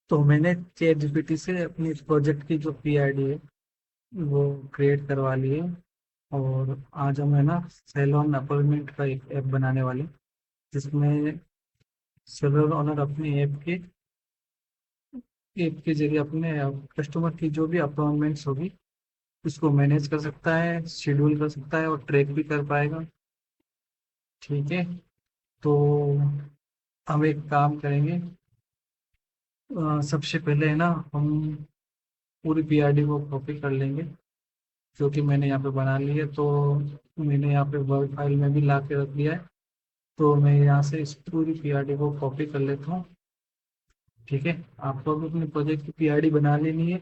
तो मैंने chat GPT से अपनी प्रोजेक्ट की जो पीआईडी है वो क्रिएट करवा ली है। और आज हम है ना सैलून अपॉइंटमेंट का एक ऐप बनाने वाले हैं, जिसमें सैलून ओनर अपने ऐप के जरिए अपने कस्टमर की जो भी अपॉइंटमेंट्स होगी उसको मैनेज कर सकता है, शेड्यूल कर सकता है और ट्रैक भी कर पाएगा। ठीक है। तो हम एक काम करेंगे। सबसे पहले है ना हम पूरी पीआरडी को कॉपी कर लेंगे, जो कि मैंने यहाँ पे बना ली है। तो मैंने यहाँ पे वर्ड फाइल में भी ला के रख दिया है। तो मैं यहाँ से इस पूरी पीआरडी को कॉपी कर लेता हूँ। ठीक है। आपको भी अपने प्रोजेक्ट की पीआरडी बना लेनी है।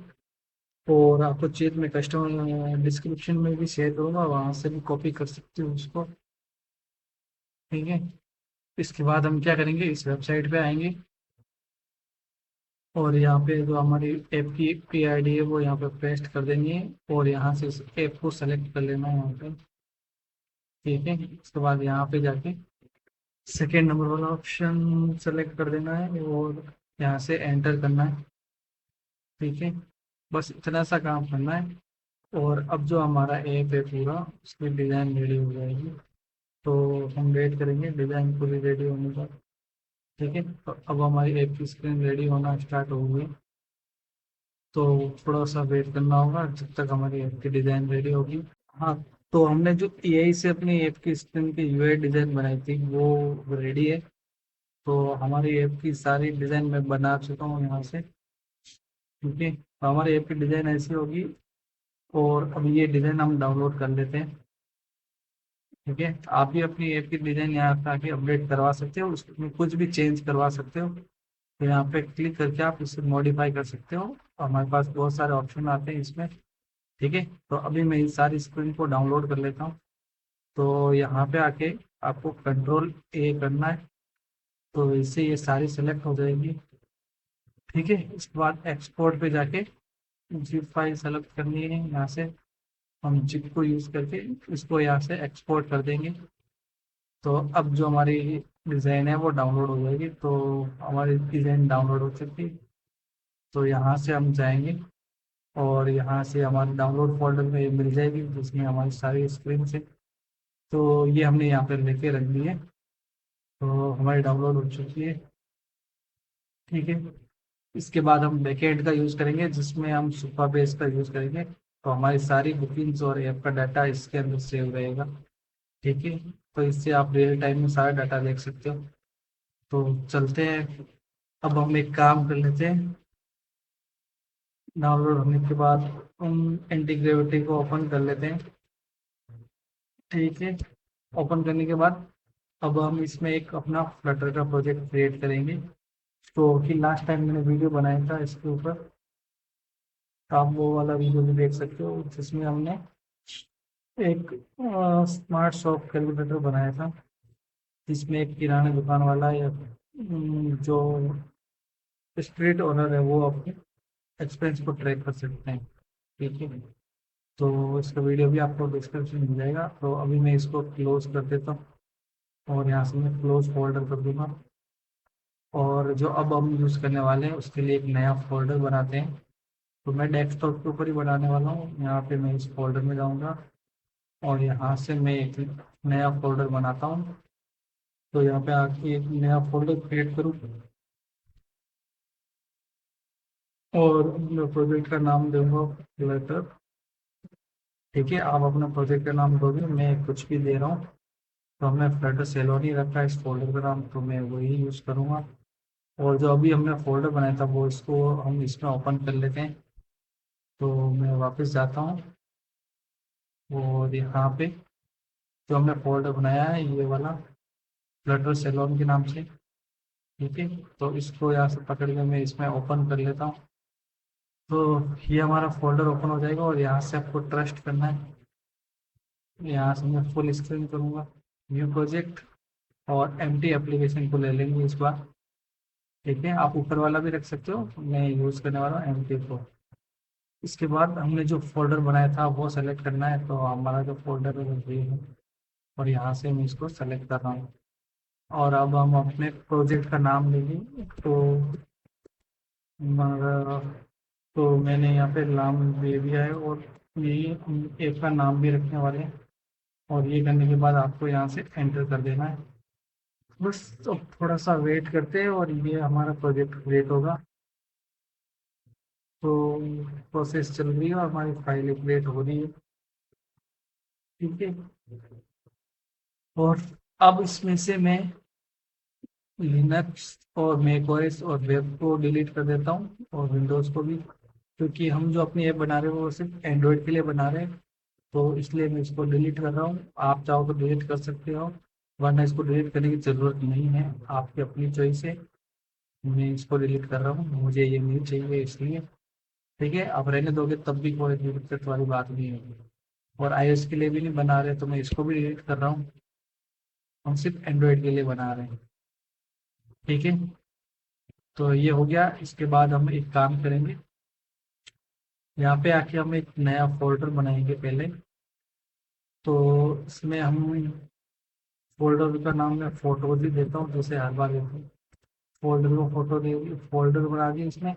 और आपको चेत में कस्टमर डिस्क्रिप्शन में भी शेयर करूँगा, वहाँ से भी कॉपी कर सकते हो उसको। ठीक है। इसके बाद हम क्या करेंगे, इस वेबसाइट पे आएंगे और यहाँ पे जो हमारी ऐप की पीआईडी है वो यहाँ पे पेस्ट कर देनी है। और यहाँ से इस ऐप को सेलेक्ट कर लेना है यहाँ पे। ठीक है। उसके बाद यहाँ पे जाके सेकेंड नंबर वाला ऑप्शन सेलेक्ट कर देना है और यहाँ से एंटर करना है। ठीक है। बस इतना सा काम करना है। और अब जो हमारा ऐप है पूरा, उसकी डिज़ाइन रेडी हो जाएगी। तो हम वेट करेंगे डिज़ाइन पूरी रेडी होने का। ठीक है। तो अब हमारी ऐप की स्क्रीन रेडी होना स्टार्ट हो गई। तो थोड़ा सा वेट करना होगा जब तक हमारी ऐप की डिज़ाइन रेडी होगी। हाँ। तो हमने जो एआई से अपनी ऐप की स्क्रीन की यूआई डिज़ाइन बनाई थी वो रेडी है। तो हमारी ऐप की सारी डिज़ाइन मैं बना चुका हूँ यहाँ से। ठीक है। तो हमारी ऐप की डिज़ाइन ऐसी होगी। और अब ये डिज़ाइन हम डाउनलोड कर लेते हैं। ठीक है। आप भी अपनी ऐप की डिज़ाइन यहाँ पे आके अपडेट करवा सकते हो, उसमें कुछ भी चेंज करवा सकते हो। तो यहाँ पे क्लिक करके आप इसे मॉडिफाई कर सकते हो। हमारे पास बहुत सारे ऑप्शन आते हैं इसमें। ठीक है। तो अभी मैं इस सारी स्क्रीन को डाउनलोड कर लेता हूँ। तो यहाँ पे आके आपको कंट्रोल ए करना है। तो इससे ये सारी सेलेक्ट हो जाएगी। ठीक है। इसके बाद एक्सपोर्ट पे जाके जिप फाइल सेलेक्ट करनी है यहाँ से। हम जिप को यूज़ करके इसको यहाँ से एक्सपोर्ट कर देंगे। तो अब जो हमारी डिज़ाइन है वो डाउनलोड हो जाएगी। तो हमारी डिज़ाइन डाउनलोड हो चुकी है। तो यहाँ से हम जाएंगे और यहाँ से हमारे डाउनलोड फोल्डर में ये मिल जाएगी जिसमें हमारी सारी स्क्रीन से। तो ये हमने यहाँ पर लेके रख दी है। तो हमारी डाउनलोड हो चुकी है। ठीक है। इसके बाद हम बैकएंड का यूज़ करेंगे जिसमें हम सुपरबेस का यूज़ करेंगे। तो हमारी सारी बुकिंग्स और ऐप का डाटा इसके अंदर सेव रहेगा। ठीक है। तो इससे आप रियल टाइम में सारा डाटा देख सकते हो। तो चलते हैं। अब हम एक काम कर लेते हैं। डाउनलोड होने के बाद हम एंटी ग्रेविटी को ओपन कर लेते हैं। ठीक है। ओपन करने के बाद अब हम इसमें एक अपना फ्लटर का प्रोजेक्ट क्रिएट करेंगे। तो कि लास्ट टाइम मैंने वीडियो बनाया था इसके ऊपर, तो आप वो वाला वीडियो भी देख सकते हो जिसमें हमने एक स्मार्ट शॉप कैलकुलेटर बनाया था, जिसमें एक किराना दुकान वाला या जो स्ट्रीट ओनर है वो अपने एक्सपेंस को ट्रैक कर सकते हैं। ठीक है। तो इसका वीडियो भी आपको डिस्क्रिप्शन में मिल जाएगा। तो अभी मैं इसको क्लोज कर देता हूँ और यहाँ से मैं क्लोज फोल्डर कर दूंगा। और जो अब हम यूज़ करने वाले हैं उसके लिए एक नया फोल्डर बनाते हैं। तो मैं डेस्कटॉप के ऊपर ही बनाने वाला हूँ। यहाँ पे मैं इस फोल्डर में जाऊँगा और यहाँ से मैं एक नया फोल्डर बनाता हूँ। तो यहाँ पे आके एक नया फोल्डर क्रिएट करूँ और अपने प्रोजेक्ट का नाम दूंगा लेटर। ठीक है। आप अपने प्रोजेक्ट का नाम दोगे, मैं कुछ भी दे रहा हूँ। तो हमने फ्लटर सेलोनी रखा है इस फोल्डर का नाम, तो मैं वही यूज़ करूँगा। और जो अभी हमने फोल्डर बनाया था वो इसको हम इसमें ओपन कर लेते हैं। तो मैं वापस जाता हूँ और यहाँ पे जो हमने फोल्डर बनाया है ये वाला फ्लटर सेलोन के नाम से। ठीक है। तो इसको यहाँ से पकड़ के मैं इसमें ओपन कर लेता हूँ। तो ये हमारा फोल्डर ओपन हो जाएगा और यहाँ से आपको ट्रस्ट करना है। यहाँ से मैं फुल स्क्रीन करूँगा, न्यू प्रोजेक्ट, और एम्प्टी एप्लीकेशन को ले लेंगे इस बार। ठीक है। आप ऊपर वाला भी रख सकते हो, मैं यूज़ करने वाला हूँ एम्प्टी को। इसके बाद हमने जो फोल्डर बनाया था वो सेलेक्ट करना है। तो हमारा जो फोल्डर है वो ये है और यहाँ से मैं इसको सेलेक्ट कर रहा हूँ। और अब हम अपने प्रोजेक्ट का नाम लेंगे। तो मगर तो मैंने यहाँ पे नाम दे दिया है और ये ऐप का नाम भी रखने वाले हैं। और ये करने के बाद आपको यहाँ से एंटर कर देना है। बस अब थोड़ा सा वेट करते हैं और ये हमारा प्रोजेक्ट क्रिएट होगा। तो प्रोसेस चल रही है और हमारी फाइल क्रिएट हो रही है। ठीक है। और अब इसमें से मैं लिनक्स और मैकओएस और वेब को डिलीट कर देता हूँ और विंडोज़ को भी, क्योंकि हम जो अपनी ऐप बना रहे हैं वो सिर्फ एंड्रॉयड के लिए बना रहे हैं। तो इसलिए मैं इसको डिलीट कर रहा हूँ। आप चाहो तो डिलीट कर सकते हो, वरना इसको डिलीट करने की ज़रूरत नहीं है, आपकी अपनी चॉइस है। मैं इसको डिलीट कर रहा हूँ, मुझे ये नहीं चाहिए इसलिए। ठीक है, आप रहने दोगे तब भी कोई दिक्कत वाली बात नहीं होगी। और iOS के लिए भी नहीं बना रहे तो मैं इसको भी डिलीट कर रहा हूँ। हम सिर्फ एंड्रॉयड के लिए बना रहे हैं। ठीक है, तो ये हो गया। इसके बाद हम एक काम करेंगे, यहाँ पे आके हम एक नया फोल्डर बनाएंगे पहले। तो इसमें हम फोल्डर का नाम मैं फोटोज ही देता हूँ, जैसे हर बार देता हूँ। फोल्डर को फोटो दे, फोल्डर बना दिए इसमें।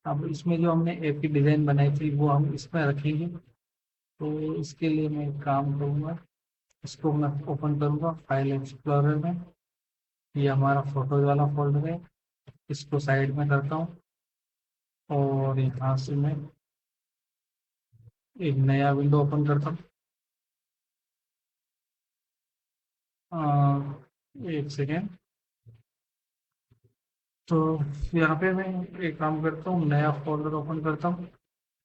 अब इसमें जो हमने ऐप की डिज़ाइन बनाई थी वो हम इसमें रखेंगे। तो इसके लिए मैं एक काम करूँगा, इसको मैं ओपन करूँगा फाइल एक्सप्लोरर में। ये हमारा फोटोज वाला फोल्डर है, इसको साइड में करता हूँ और यहाँ से मैं एक नया विंडो ओपन करता हूँ। एक सेकेंड। तो यहाँ पे मैं एक काम करता हूँ, नया फोल्डर ओपन करता हूँ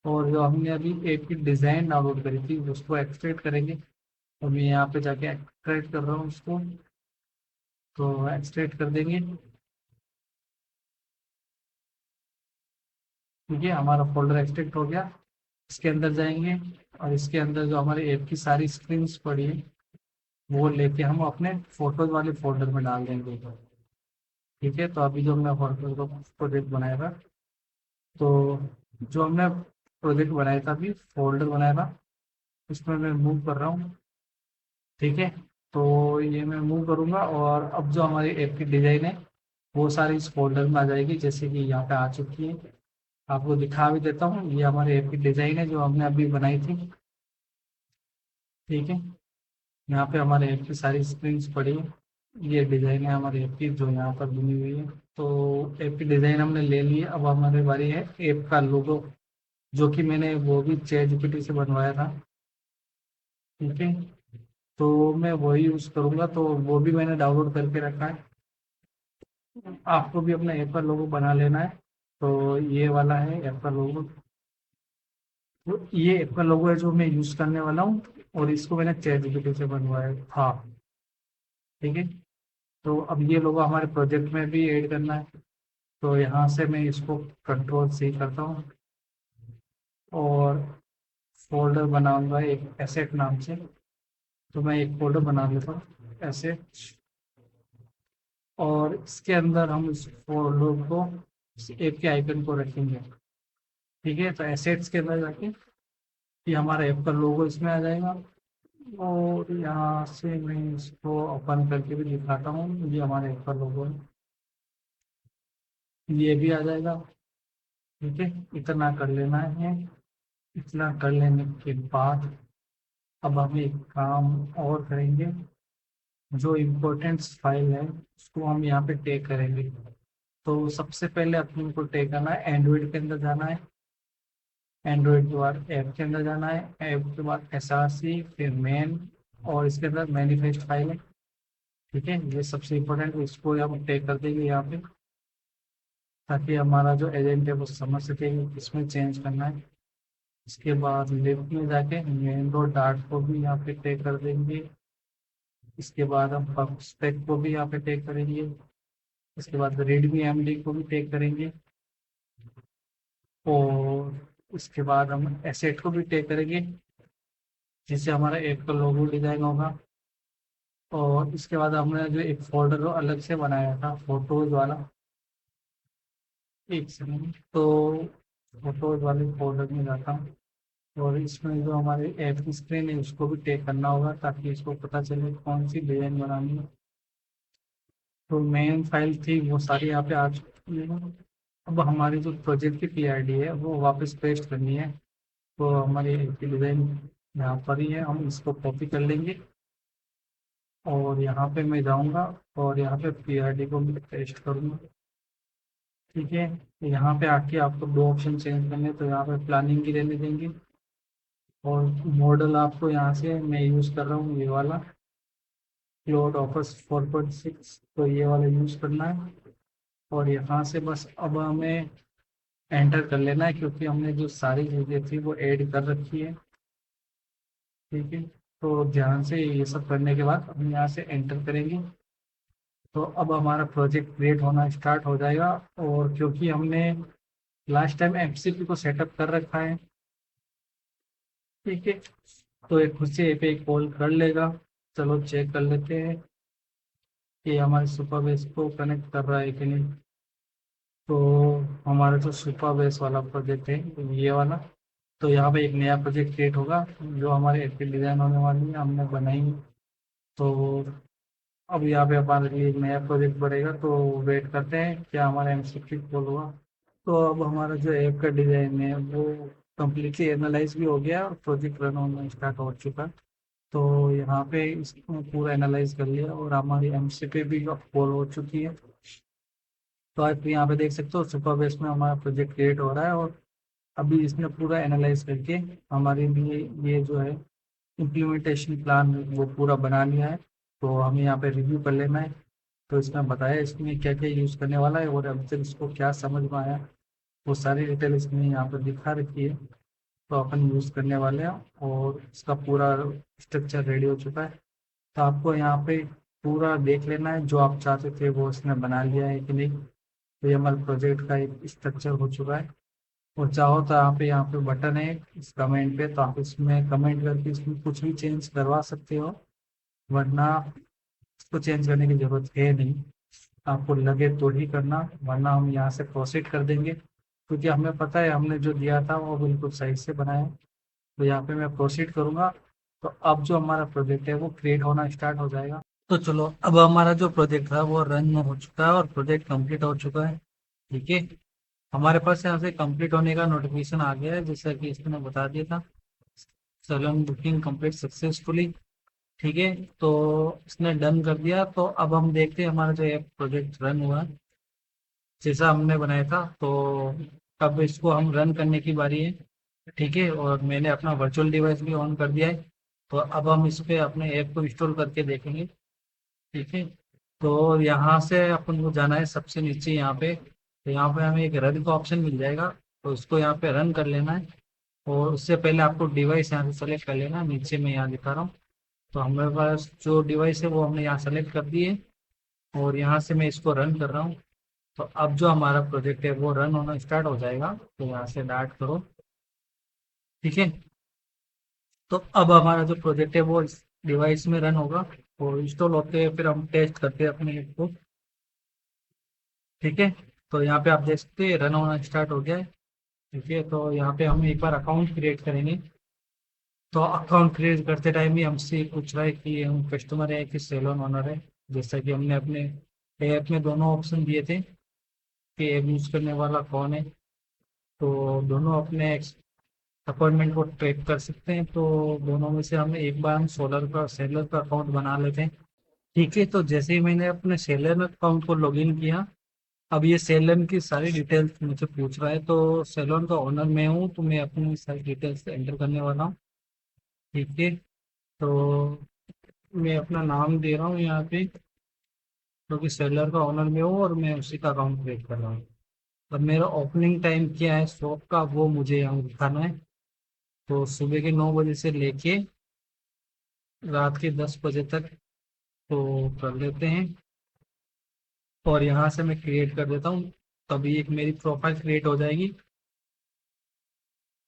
और जो हमने अभी ऐप की डिज़ाइन डाउनलोड करी थी उसको एक्सट्रैक्ट करेंगे। तो मैं यहाँ पे जाके एक्सट्रैक्ट कर रहा हूँ उसको। तो एक्सट्रैक्ट कर देंगे। ठीक है, हमारा फोल्डर एक्सट्रैक्ट हो गया। इसके अंदर जाएंगे और इसके अंदर जो हमारे ऐप की सारी स्क्रीन्स पड़ी है वो लेके हम अपने फोटोज वाले फोल्डर में डाल देंगे। ठीक है, तो अभी जो हमने फोटो को प्रोजेक्ट बनाया था, तो जो हमने प्रोजेक्ट बनाया था, अभी फोल्डर बनाया था, उसमें मैं मूव कर रहा हूँ। ठीक है, तो ये मैं मूव करूँगा और अब जो हमारी ऐप की डिज़ाइन है वो सारी इस फोल्डर में आ जाएगी, जैसे कि यहाँ पे आ चुकी है। आपको दिखा भी देता हूँ, ये हमारे ऐप की डिज़ाइन है जो हमने अभी बनाई थी। ठीक है, यहाँ पे हमारे ऐप की सारी स्क्रीन्स पड़ी है। ये डिज़ाइन है हमारे ऐप की जो यहाँ पर बनी हुई है। तो ऐप की डिज़ाइन हमने ले ली है, अब हमारी बारी है ऐप का लोगो, जो कि मैंने वो भी चैट जीपीटी से बनवाया था। ठीक है, तो मैं वही यूज़ करूँगा, तो वो भी मैंने डाउनलोड करके रखा है। आपको भी अपना ऐप का लोगो बना लेना है। तो ये वाला है ऐप का लोगो। तो ये ऐप का लोगो है जो मैं यूज़ करने वाला हूँ और इसको मैंने चैट जीपीटी से बनवाया था। ठीक है, तो अब ये लोगो हमारे प्रोजेक्ट में भी ऐड करना है। तो यहाँ से मैं इसको कंट्रोल सी करता हूँ और फोल्डर बनाऊंगा एक एसेट नाम से। तो मैं एक फोल्डर बना लेता हूँ एसेट, और इसके अंदर हम इस फोल्डर को, इस ऐप के आइकन को रखेंगे। ठीक है, तो एसेट्स के अंदर जाके ये हमारा ऐप का लोगो इसमें आ जाएगा। और यहाँ से मैं इसको ओपन करके भी दिखाता हूँ, ये हमारे ऐप का लोगो है, ये भी आ जाएगा। ठीक है, इतना कर लेना है। इतना कर लेने के बाद अब हम एक काम और करेंगे, जो इम्पोर्टेंट्स फाइल है उसको हम यहाँ पे टेक करेंगे। तो सबसे पहले अपने को टेक करना है, एंड्रॉइड के अंदर जाना है। एंड्रॉइड के बाद ऐप के अंदर जाना है, ऐप के बाद एसआरसी, फिर मेन, और इसके अंदर मैनिफेस्ट फाइल है। ठीक है, ये सबसे इम्पोर्टेंट, इसको हम टेक कर देंगे यहाँ पे, ताकि हमारा जो एजेंट है वो समझ सके कि किसमें चेंज करना है। इसके बाद लेफ्ट में जाके मेन डॉट डार्ट को भी यहाँ पे टेक कर देंगे। इसके बाद हम पब स्पेक को भी यहाँ पे टेक करेंगे। इसके बाद रेडमी एमडी को भी टेक करेंगे। और उसके बाद हम एसेट को भी टेक करेंगे, जिससे हमारा ऐप का लोगो डिजाइन होगा। और इसके बाद हमने जो एक फोल्डर अलग से बनाया था फोटोज वाला, एक सेकंड, तो फोटोज वाले फोल्डर में जाता हूँ और इसमें जो हमारे ऐप की स्क्रीन है उसको भी टेक करना होगा, ताकि इसको पता चले कौन सी डिजाइन बनानी है। तो मेन फाइल थी वो सारी यहाँ पे आ चुकी है। अब हमारी जो प्रोजेक्ट की पीआईडी है वो वापस पेस्ट करनी है। तो हमारी डिज़ाइन यहाँ पर ही है, हम इसको कॉपी कर लेंगे और यहाँ पे मैं जाऊँगा और यहाँ पे पीआईडी को मैं पेस्ट करूँगा। ठीक है, तो यहाँ पे आके आपको दो ऑप्शन चेंज करने हैं, तो यहाँ पे प्लानिंग की रहने देंगे और मॉडल आपको यहाँ से मैं यूज़ कर रहा हूँ ये वाला क्लाउड ऑफिस 4.6, तो ये वाला यूज़ करना है। और यहाँ से बस अब हमें एंटर कर लेना है क्योंकि हमने जो सारी चीज़ें थी वो ऐड कर रखी है। ठीक है, तो ध्यान से ये सब करने के बाद हम यहाँ से एंटर करेंगे तो अब हमारा प्रोजेक्ट क्रिएट होना स्टार्ट हो जाएगा। और क्योंकि हमने लास्ट टाइम एमसीपी को सेटअप कर रखा है, ठीक है, तो एक खुद से पे कॉल कर लेगा। चलो चेक कर लेते हैं कि हमारे सुपरबेस को कनेक्ट कर रहा है कि नहीं। तो हमारा जो सुपरबेस वाला प्रोजेक्ट है ये वाला, तो यहाँ पे एक नया प्रोजेक्ट क्रिएट होगा जो हमारे एपी डिज़ाइन होने वाली है, हमने बनाई। तो अब यहाँ पे हमारे लिए एक नया प्रोजेक्ट बढ़ेगा, तो वेट करते हैं क्या हमारा एमसीक्यू कॉल हुआ। तो अब हमारा जो ऐप का डिज़ाइन है वो कम्प्लीटली एनालाइज भी हो गया और प्रोजेक्ट रन होना स्टार्ट हो चुका। तो यहाँ पे इसको पूरा एनालाइज कर लिया और हमारी एमसीपी भी कॉल हो चुकी है। तो आप यहाँ पे देख सकते हो सुपरबेस में हमारा प्रोजेक्ट क्रिएट हो रहा है और अभी इसने पूरा एनालाइज करके हमारे लिए ये जो है इम्प्लीमेंटेशन प्लान वो पूरा बना लिया है। तो हमें यहाँ पे रिव्यू कर लेना है। तो इसमें बताया इसमें क्या क्या यूज़ करने वाला है और अब तक इसको क्या समझ में आया, वो सारी डिटेल इसमें यहाँ पर दिखा रखी है। तो अपन यूज़ करने वाले हैं और इसका पूरा स्ट्रक्चर रेडी हो चुका है। तो आपको यहाँ पे पूरा देख लेना है जो आप चाहते थे वो इसने बना लिया है कि नहीं। तो ये हमारे प्रोजेक्ट का एक स्ट्रक्चर हो चुका है। और चाहो तो यहाँ पे बटन है इस कमेंट पे, तो आप इसमें कमेंट करके इसमें कुछ भी चेंज करवा सकते हो, वरना इसको चेंज करने की जरूरत है नहीं। आपको लगे तो ही करना, वरना हम यहाँ से प्रोसीड कर देंगे क्योंकि हमें पता है हमने जो दिया था वो बिल्कुल सही से बनाया है। तो यहाँ पे मैं प्रोसीड करूँगा। तो अब जो हमारा प्रोजेक्ट है वो क्रिएट होना स्टार्ट हो जाएगा। तो चलो अब हमारा जो प्रोजेक्ट था वो रन हो चुका है और प्रोजेक्ट कंप्लीट हो चुका है। ठीक है, हमारे पास यहाँ से कंप्लीट होने का नोटिफिकेशन आ गया है जैसा कि इसने बता दिया था, सैलून बुकिंग कंप्लीट सक्सेसफुली। ठीक है, तो इसने डन कर दिया। तो अब हम देखते हैं हमारा जो ये प्रोजेक्ट रन हुआ है जैसा हमने बनाया था। तो अब इसको हम रन करने की बारी है। ठीक है, और मैंने अपना वर्चुअल डिवाइस भी ऑन कर दिया है। तो अब हम इस पे अपने ऐप को इंस्टॉल करके देखेंगे। ठीक है, तो यहाँ से अपन को जाना है सबसे नीचे यहाँ पे। तो यहाँ पे हमें एक रन का ऑप्शन मिल जाएगा, तो उसको यहाँ पे रन कर लेना है। और उससे पहले आपको डिवाइस यहाँ से सेलेक्ट कर लेना है, नीचे मैं यहाँ दिखा रहा हूँ। तो हमारे पास जो डिवाइस है वो हमने यहाँ सेलेक्ट कर दी है और यहाँ से मैं इसको रन कर रहा हूँ। तो अब जो हमारा प्रोजेक्ट है वो रन होना स्टार्ट हो जाएगा। तो यहाँ से डार्ट करो। ठीक है, तो अब हमारा जो प्रोजेक्ट है वो इस डिवाइस में रन होगा और इंस्टॉल होते हैं, फिर हम टेस्ट करते हैं अपने ऐप को। ठीक है, तो यहाँ पे आप देख सकते हैं रन होना स्टार्ट हो गया है। ठीक है, तो यहाँ पे हम एक बार अकाउंट क्रिएट करेंगे। तो अकाउंट क्रिएट करते टाइम ही हमसे पूछ रहा है कि हम कस्टमर है कि सैलून ओनर है, जैसा कि हमने अपने ऐप में दोनों ऑप्शन दिए थे कि ऐप यूज करने वाला कौन है। तो दोनों अपने अपॉइंटमेंट को ट्रैक कर सकते हैं। तो दोनों में से हमें एक बार हम सेलर का अकाउंट बना लेते हैं। ठीक है, तो जैसे ही मैंने अपने सेलर अकाउंट को लॉगिन किया, अब ये सेलन की सारी डिटेल्स मुझे पूछ रहा है। तो सेलोन का ओनर मैं हूँ, तो मैं अपनी सारी डिटेल्स एंटर करने वाला हूँ। ठीक है, तो मैं अपना नाम दे रहा हूँ यहाँ पे क्योंकि सेलर का ओनर मैं हूँ और मैं उसी का अकाउंट क्रिएट कर रहा हूँ। अब मेरा ओपनिंग टाइम क्या है शॉप का वो मुझे यहाँ दिखाना है। तो सुबह के 9 बजे से लेके रात के 10 बजे तक तो कर लेते हैं। और यहाँ से मैं क्रिएट कर देता हूँ, तभी एक मेरी प्रोफाइल क्रिएट हो जाएगी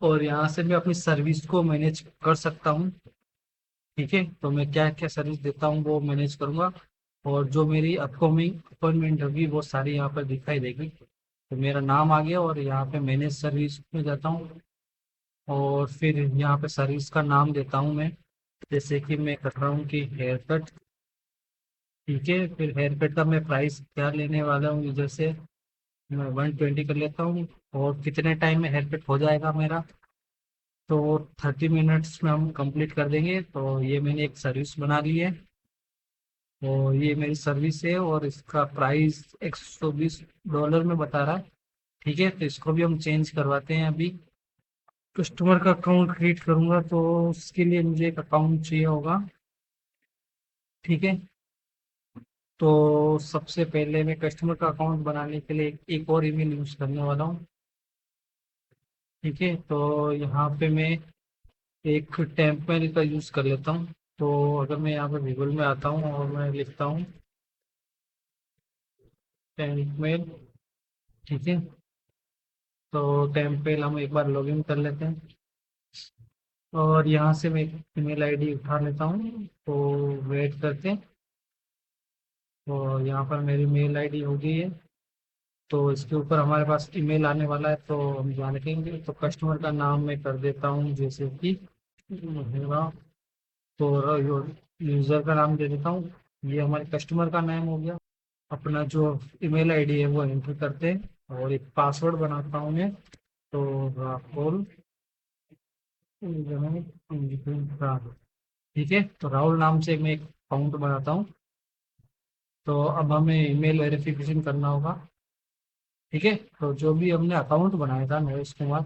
और यहाँ से मैं अपनी सर्विस को मैनेज कर सकता हूँ। ठीक है, तो मैं क्या क्या सर्विस देता हूँ वो मैनेज करूँगा और जो मेरी अपकमिंग अपॉइंटमेंट होगी वो सारी यहाँ पर दिखाई देगी। तो मेरा नाम आ गया और यहाँ पे मैनेज सर्विस में जाता हूँ और फिर यहाँ पे सर्विस का नाम देता हूँ मैं, जैसे कि मैं कर रहा हूँ कि हेयर कट। ठीक है, फिर हेयर कट का मैं प्राइस क्या लेने वाला हूँ यूजर से, मैं 120 कर लेता हूँ। और कितने टाइम में हेयर कट हो जाएगा मेरा? तो 30 मिनट्स में हम कंप्लीट कर देंगे। तो ये मैंने एक सर्विस बना ली है, और ये मेरी सर्विस है, और इसका प्राइस $120 में बता रहा है। ठीक है, तो इसको भी हम चेंज करवाते हैं अभी। कस्टमर का अकाउंट क्रिएट करूंगा, तो उसके लिए मुझे एक अकाउंट चाहिए होगा। ठीक है, तो सबसे पहले मैं कस्टमर का अकाउंट बनाने के लिए एक और ईमेल यूज करने वाला हूँ। ठीक है, तो यहाँ पे मैं एक टेम्पल का यूज कर लेता हूँ। तो अगर मैं यहाँ पे गूगल में आता हूँ और मैं लिखता हूँ टेम्पल। ठीक है, तो टेम्पल हम एक बार लॉगिन कर लेते हैं, और यहाँ से मैं एक ईमेल आईडी उठा लेता हूँ। तो वेट करते हैं, और यहाँ पर मेरी मेल आईडी हो गई है। तो इसके ऊपर हमारे पास ईमेल आने वाला है, तो हम जान रखेंगे। तो कस्टमर का नाम मैं कर देता हूँ, जैसे कि मेरा, तो यूज़र का नाम दे देता हूँ। ये हमारे कस्टमर का नाम हो गया। अपना जो ईमेल आईडी है वो एंटर करते हैं, और एक पासवर्ड बनाता हूँ मैं। तो राहुल, ठीक है, तो राहुल नाम से मैं एक अकाउंट बनाता हूँ। तो अब हमें ईमेल वेरिफिकेशन करना होगा। ठीक है, तो जो भी हमने अकाउंट बनाया था नरेश कुमार,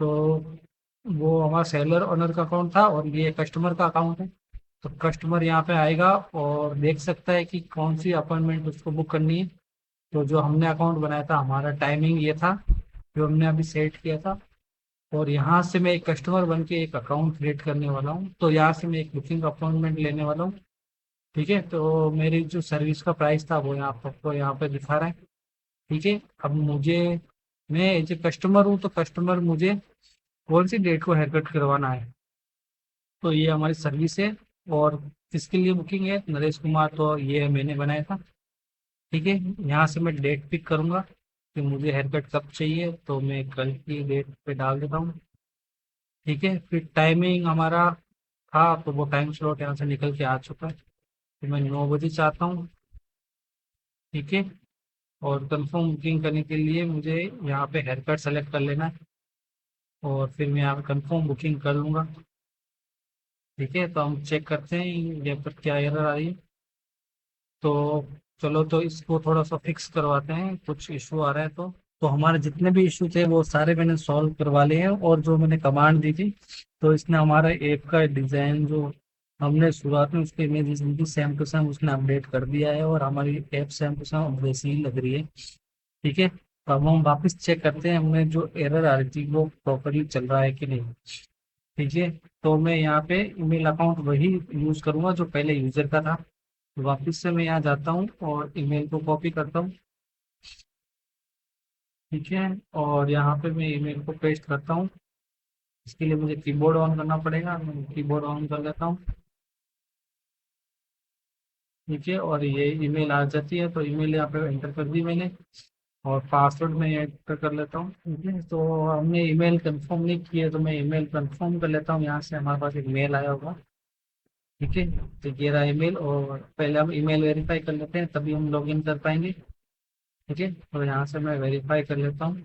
तो वो हमारा सेलर ओनर का अकाउंट था, और ये कस्टमर का अकाउंट है। तो कस्टमर यहाँ पे आएगा और देख सकता है कि कौन सी अपॉइंटमेंट उसको बुक करनी है। तो जो हमने अकाउंट बनाया था, हमारा टाइमिंग ये था जो हमने अभी सेट किया था। और यहाँ से मैं एक कस्टमर बन के एक अकाउंट क्रिएट करने वाला हूँ। तो यहाँ से मैं एक बुकिंग अपॉइंटमेंट लेने वाला हूँ। ठीक है, तो मेरी जो सर्विस का प्राइस था वो यहाँ पर आपको यहाँ पे दिखा रहा है। ठीक है, अब मुझे, मैं एज ए कस्टमर हूँ, तो कस्टमर मुझे कौन सी डेट को हेयर कट करवाना है। तो ये हमारी सर्विस है, और किसके लिए बुकिंग है? नरेश कुमार, तो ये मैंने बनाया था। ठीक है, यहाँ से मैं डेट पिक करूंगा कि मुझे हेयर कट कब चाहिए, तो मैं कल की डेट पे डाल देता हूँ। ठीक है, फिर टाइमिंग हमारा था, तो वो टाइम स्लॉट यहाँ से निकल के आ चुका है। तो मैं 9 बजे चाहता हूँ। ठीक है, और कंफर्म बुकिंग करने के लिए मुझे यहाँ पे हेयर कट सेलेक्ट कर लेना है, और फिर मैं यहाँ पे कंफर्म बुकिंग कर लूँगा। ठीक है, तो हम चेक करते हैं यहाँ पर क्या एरर आ रही है। तो चलो, तो इसको थोड़ा सा फिक्स करवाते हैं, कुछ इशू आ रहा है। तो हमारे जितने भी इशू थे वो सारे मैंने सॉल्व करवा लिए हैं, और जो मैंने कमांड दी थी, तो इसने हमारा ऐप का डिज़ाइन जो हमने शुरुआत में उसके इमेज दी थी सेम टू सेम उसने अपडेट कर दिया है, और हमारी ऐप सेम टू सेम वैसी ही लग रही है। ठीक है, तो अब हम वापस चेक करते हैं हमें जो एरर आ रही थी वो प्रॉपरली चल रहा है कि नहीं। ठीक है, तो मैं यहाँ पे ईमेल अकाउंट वही यूज़ करूँगा जो पहले यूज़र का था। तो वापस से मैं यहाँ जाता हूँ और ईमेल को कॉपी करता हूँ। ठीक है, और यहाँ पे मैं ईमेल को पेस्ट करता हूँ। इसके लिए मुझे कीबोर्ड ऑन करना पड़ेगा, मैं कीबोर्ड ऑन कर लेता हूँ। ठीक है, और ये ईमेल आ जाती है, तो ईमेल यहाँ पे एंटर कर दी मैंने, और पासवर्ड मैं एंटर कर लेता हूँ। ठीक है, तो हमने ईमेल कंफर्म नहीं की है, तो मैं ईमेल कंफर्म कर लेता हूँ। यहाँ से हमारे पास एक मेल आया होगा। ठीक है, तो ये रहा ईमेल, और पहले हम ईमेल वेरीफाई कर लेते हैं, तभी हम लॉगिन कर पाएंगे। ठीक है, तो यहाँ से मैं वेरीफाई कर लेता हूँ।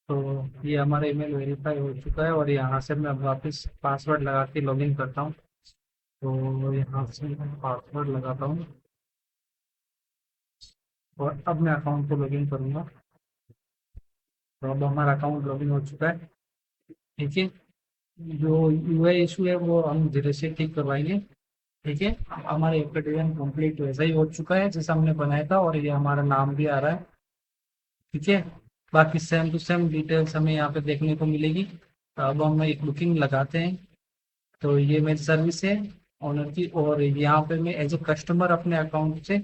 तो ये हमारा ईमेल वेरीफाई हो चुका है, और यहाँ से मैं अब वापस पासवर्ड लगा के लॉगिन करता हूँ। तो यहाँ से मैं पासवर्ड लगाता हूँ, और अब मैं अकाउंट को लॉगिन करूँगा। तो अब हमारा अकाउंट लॉगिन हो चुका है। ठीक है, जो यूआई इशू है वो हम धीरे से ठीक करवाएंगे। ठीक है, हमारा ऐप का डिजाइन कंप्लीट वैसा ही हो चुका है जैसा हमने बनाया था, और ये हमारा नाम भी आ रहा है। ठीक है, बाकी सेम टू सेम डिटेल्स हमें यहाँ पे देखने को मिलेगी। तो अब हम एक बुकिंग लगाते हैं। तो ये मेरी सर्विस है ओनर की, और यहाँ पे मैं एज ए कस्टमर अपने अकाउंट से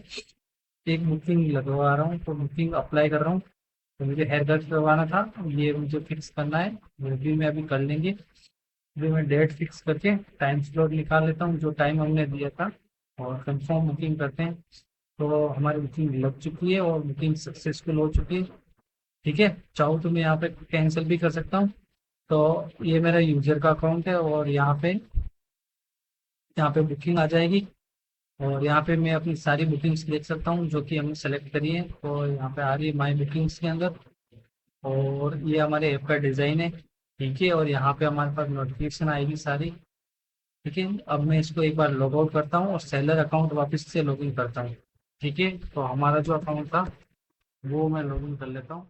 एक बुकिंग लगवा रहा हूँ, तो बुकिंग अप्लाई कर रहा हूँ। तो मुझे हेयर कट करवाना था, ये मुझे फिक्स करना है, वो भी मैं अभी कर लेंगे। अभी मैं डेट फिक्स करके टाइम स्लॉट निकाल लेता हूँ जो टाइम हमने दिया था, और कंफर्म बुकिंग करते हैं। तो हमारी बुकिंग लग चुकी है, और बुकिंग सक्सेसफुल हो चुकी है। ठीक है, चाहो तो मैं यहाँ पे कैंसिल भी कर सकता हूँ। तो ये मेरा यूजर का अकाउंट है, और यहाँ पे बुकिंग आ जाएगी। और यहाँ पे मैं अपनी सारी बुकिंग्स देख सकता हूँ जो कि हमने सेलेक्ट करी है, और यहाँ पे आ रही है माई बुकिंग्स के अंदर। और ये हमारे ऐप का डिज़ाइन है, ठीक है। और यहाँ पे हमारे पास नोटिफिकेशन आएगी सारी, ठीक है। अब मैं इसको एक बार लॉग आउट करता हूँ और सेलर अकाउंट वापस से लॉगिन करता हूँ, ठीक है। तो हमारा जो अकाउंट था वो मैं लॉगिन कर लेता हूँ,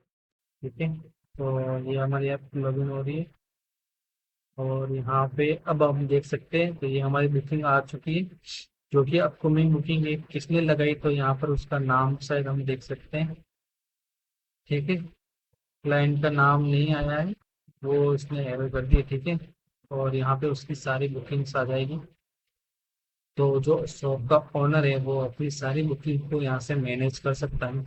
ठीक है। तो ये हमारी ऐप लॉगिन हो रही है, और यहाँ पे अब हम देख सकते हैं तो ये हमारी बुकिंग आ चुकी है, जो कि अपकमिंग बुकिंग है। किसने लगाई, तो यहाँ पर उसका नाम शायद हम देख सकते हैं, ठीक है। क्लाइंट का नाम नहीं आया है, वो इसने एरर कर दिया, ठीक है। और यहाँ पे उसकी सारी बुकिंग्स आ जाएगी। तो जो शॉप का ओनर है वो अपनी सारी बुकिंग को यहाँ से मैनेज कर सकता है,